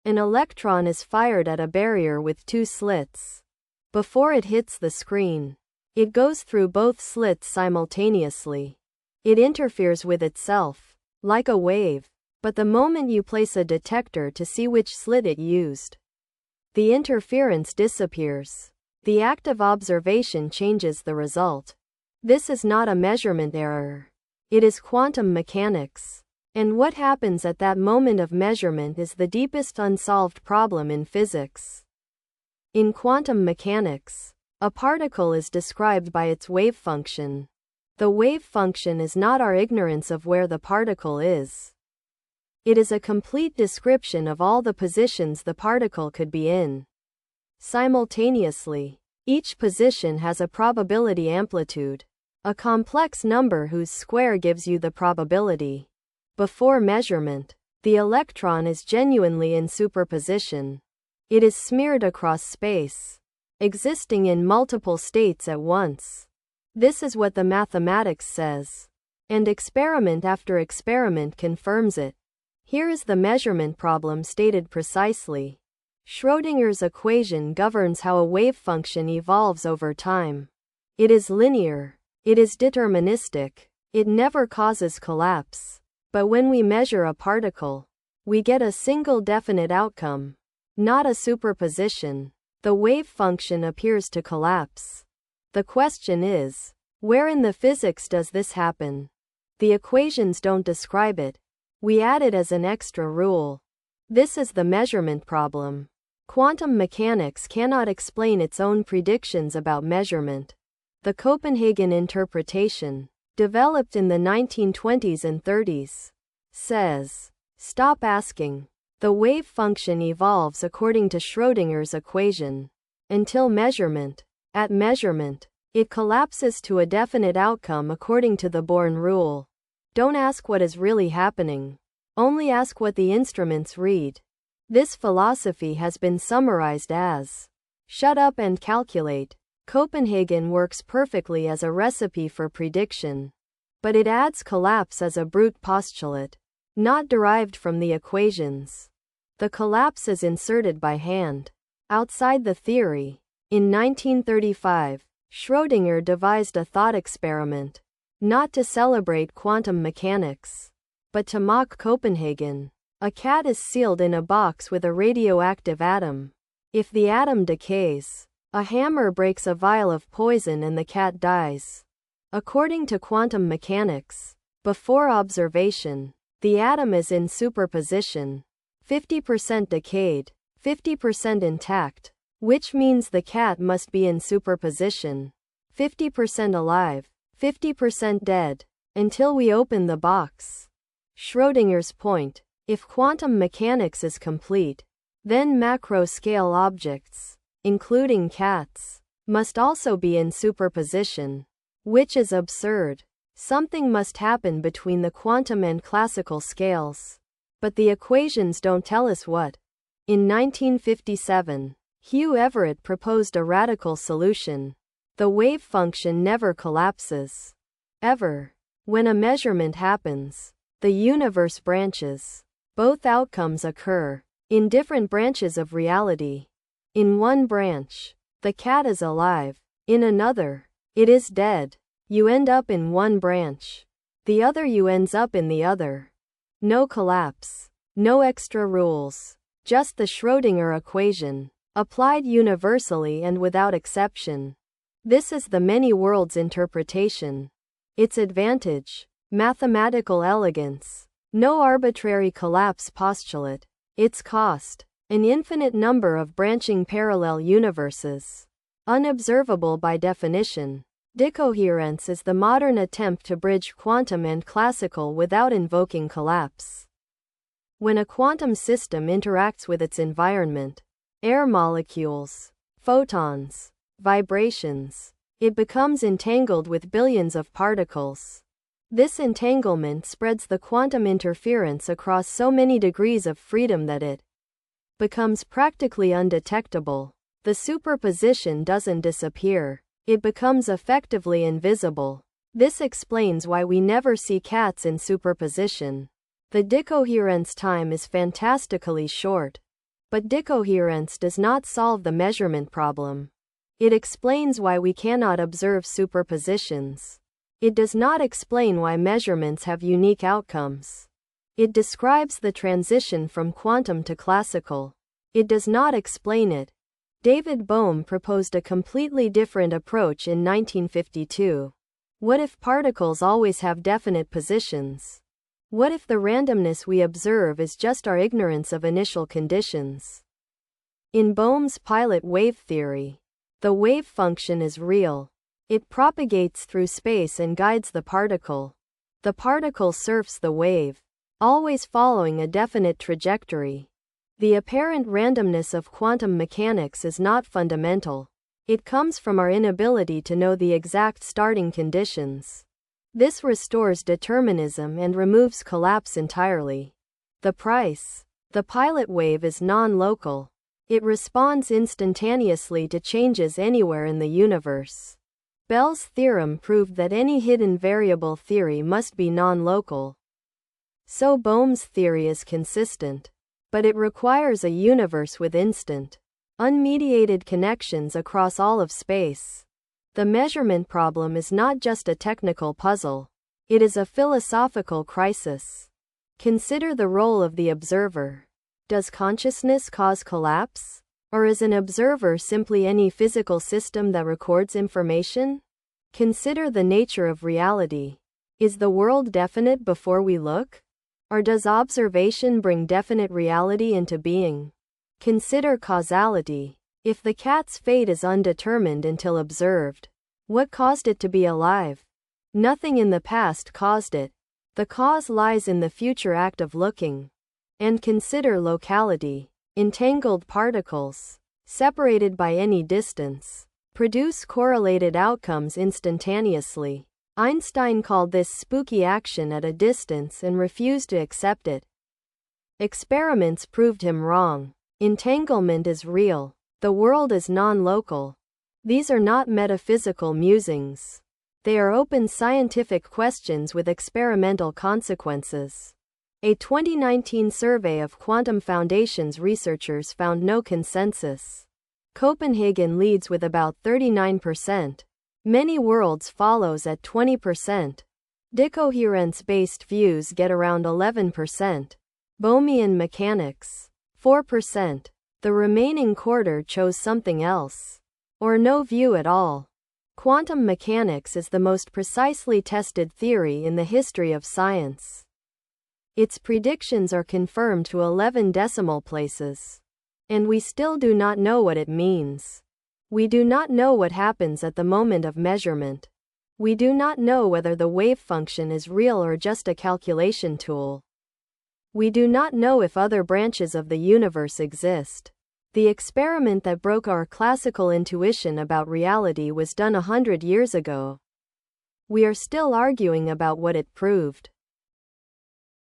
An electron is fired at a barrier with two slits. Before it hits the screen, it goes through both slits simultaneously. It interferes with itself, like a wave, but the moment you place a detector to see which slit it used, the interference disappears. The act of observation changes the result. This is not a measurement error. It is quantum mechanics. And what happens at that moment of measurement is the deepest unsolved problem in physics. In quantum mechanics, a particle is described by its wave function. The wave function is not our ignorance of where the particle is. It is a complete description of all the positions the particle could be in. Simultaneously, each position has a probability amplitude, a complex number whose square gives you the probability. Before measurement, the electron is genuinely in superposition. It is smeared across space, existing in multiple states at once. This is what the mathematics says. And experiment after experiment confirms it. Here is the measurement problem stated precisely. Schrödinger's equation governs how a wave function evolves over time. It is linear. It is deterministic. It never causes collapse. But when we measure a particle, we get a single definite outcome, not a superposition. The wave function appears to collapse. The question is, where in the physics does this happen? The equations don't describe it. We add it as an extra rule. This is the measurement problem. Quantum mechanics cannot explain its own predictions about measurement. The Copenhagen interpretation, developed in the 1920s and 30s, says, stop asking. The wave function evolves according to Schrödinger's equation. Until measurement. At measurement, it collapses to a definite outcome according to the Born rule. Don't ask what is really happening. Only ask what the instruments read. This philosophy has been summarized as, shut up and calculate. Copenhagen works perfectly as a recipe for prediction. But it adds collapse as a brute postulate, not derived from the equations. The collapse is inserted by hand, outside the theory. In 1935, Schrödinger devised a thought experiment, not to celebrate quantum mechanics, but to mock Copenhagen. A cat is sealed in a box with a radioactive atom. If the atom decays, a hammer breaks a vial of poison and the cat dies. According to quantum mechanics, before observation, the atom is in superposition, 50% decayed, 50% intact, which means the cat must be in superposition, 50% alive, 50% dead, until we open the box. Schrödinger's point, if quantum mechanics is complete, then macro-scale objects, including cats, must also be in superposition, which is absurd. Something must happen between the quantum and classical scales. But the equations don't tell us what. In 1957, Hugh Everett proposed a radical solution. The wave function never collapses. Ever. When a measurement happens, the universe branches. Both outcomes occur in different branches of reality. In one branch, the cat is alive. In another, it is dead. You end up in one branch. The other you ends up in the other. No collapse. No extra rules. Just the Schrödinger equation, applied universally and without exception. This is the many worlds interpretation. Its advantage, mathematical elegance. No arbitrary collapse postulate. Its cost, an infinite number of branching parallel universes. Unobservable by definition. Decoherence is the modern attempt to bridge quantum and classical without invoking collapse. When a quantum system interacts with its environment, air molecules, photons, vibrations, it becomes entangled with billions of particles. This entanglement spreads the quantum interference across so many degrees of freedom that it becomes practically undetectable. The superposition doesn't disappear. It becomes effectively invisible. This explains why we never see cats in superposition. The decoherence time is fantastically short. But decoherence does not solve the measurement problem. It explains why we cannot observe superpositions. It does not explain why measurements have unique outcomes. It describes the transition from quantum to classical. It does not explain it. David Bohm proposed a completely different approach in 1952. What if particles always have definite positions? What if the randomness we observe is just our ignorance of initial conditions? In Bohm's pilot wave theory, the wave function is real. It propagates through space and guides the particle. The particle surfs the wave, always following a definite trajectory. The apparent randomness of quantum mechanics is not fundamental. It comes from our inability to know the exact starting conditions. This restores determinism and removes collapse entirely. The price. The pilot wave is non-local. It responds instantaneously to changes anywhere in the universe. Bell's theorem proved that any hidden variable theory must be non-local. So Bohm's theory is consistent. But it requires a universe with instant, unmediated connections across all of space. The measurement problem is not just a technical puzzle. It is a philosophical crisis. Consider the role of the observer. Does consciousness cause collapse? Or is an observer simply any physical system that records information? Consider the nature of reality. Is the world definite before we look? Or does observation bring definite reality into being? Consider causality. If the cat's fate is undetermined until observed, what caused it to be alive? Nothing in the past caused it. The cause lies in the future act of looking. And consider locality. Entangled particles, separated by any distance, produce correlated outcomes instantaneously. Einstein called this spooky action at a distance and refused to accept it. Experiments proved him wrong. Entanglement is real. The world is non-local. These are not metaphysical musings. They are open scientific questions with experimental consequences. A 2019 survey of Quantum Foundation's researchers found no consensus. Copenhagen leads with about 39%. Many worlds follows at 20%. Decoherence-based views get around 11%. Bohmian mechanics, 4%. The remaining quarter chose something else. Or no view at all. Quantum mechanics is the most precisely tested theory in the history of science. Its predictions are confirmed to 11 decimal places. And we still do not know what it means. We do not know what happens at the moment of measurement. We do not know whether the wave function is real or just a calculation tool. We do not know if other branches of the universe exist. The experiment that broke our classical intuition about reality was done 100 years ago. We are still arguing about what it proved.